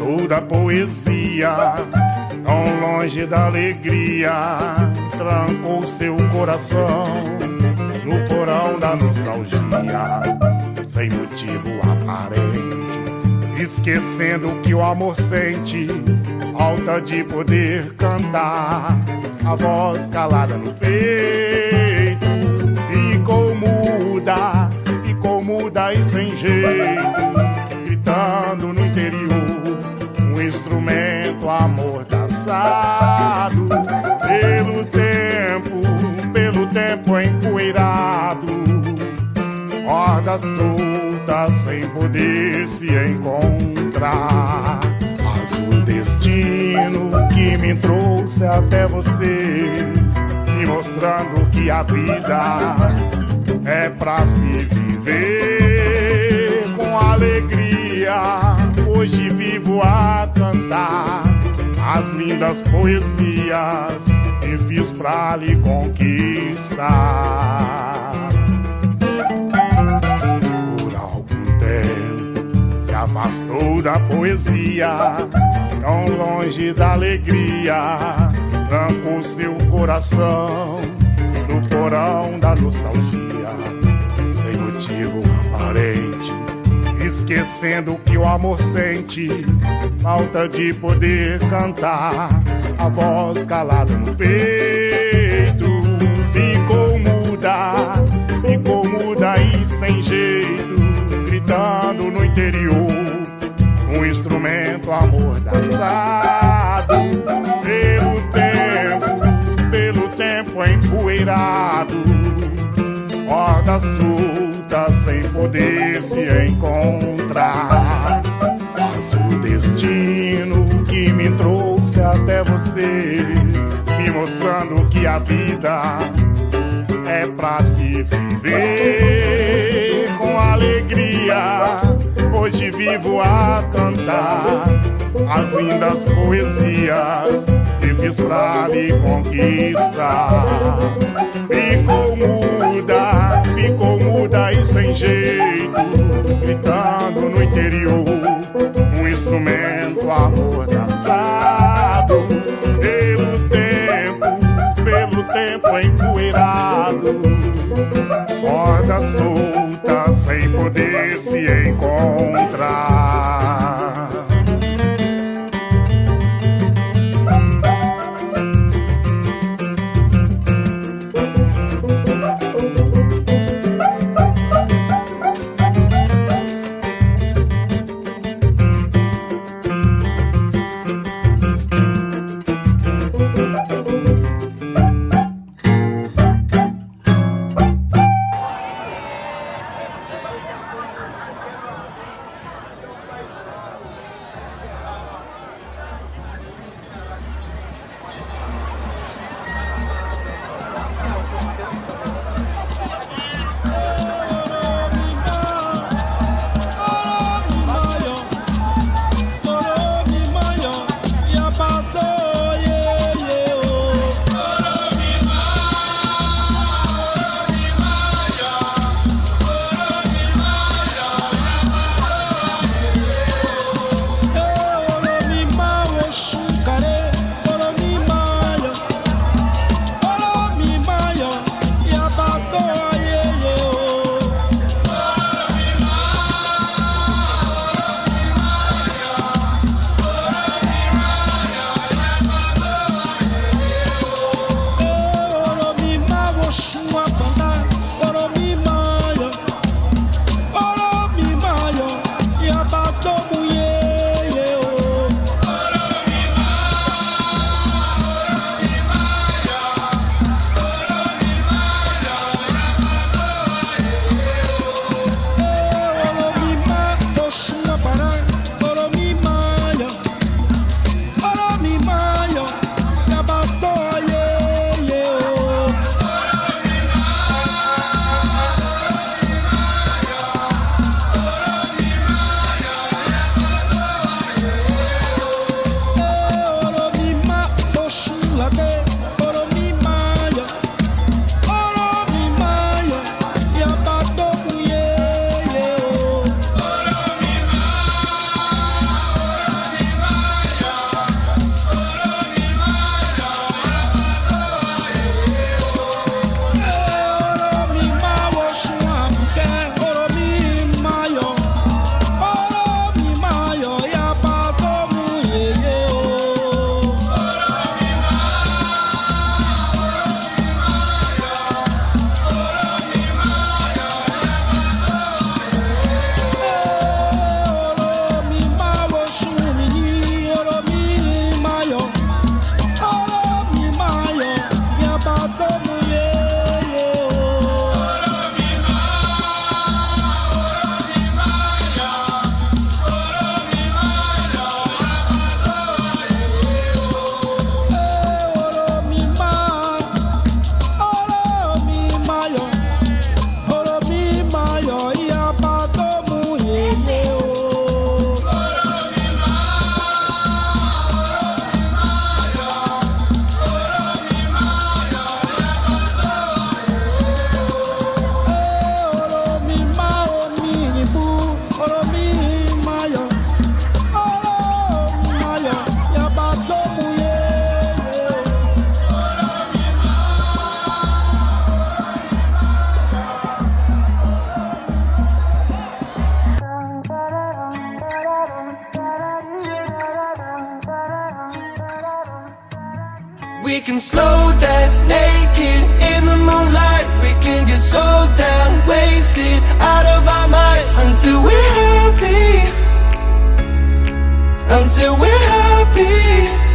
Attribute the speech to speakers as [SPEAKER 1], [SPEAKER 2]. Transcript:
[SPEAKER 1] afastou da poesia, tão longe da alegria, trancou seu coração no porão da nostalgia, sem motivo aparente, esquecendo que o amor sente falta de poder cantar, a voz calada no peito ficou muda e sem jeito, gritando no interior, um instrumento amordaçado pelo tempo empoeirado, corda solta sem poder se encontrar. Mas o destino que me trouxe até você, me mostrando que a vida é pra se viver com alegria. Hoje vivo a cantar as lindas poesias que fiz pra lhe conquistar. Por algum tempo se afastou da poesia, tão longe da alegria, trancou seu coração no porão da nostalgia, sem motivo aparente, esquecendo que o amor sente falta de poder cantar, a voz calada no peito ficou muda e sem jeito, gritando no interior, um instrumento amordaçado pelo tempo empoeirado, corda solta sem poder se encontrar. Mas o destino que me trouxe até você, me mostrando que a vida é pra se viver com alegria. Hoje vivo a cantar as lindas poesias que fiz pra lhe conquistar. Ficou muda e sem jeito, gritando no interior, um instrumento amordaçado pelo tempo empoeirado, corda solta sem poder se encontrar.
[SPEAKER 2] We can slow dance naked in the moonlight. We can get so damn wasted out of our minds until we're happy. Until we're happy.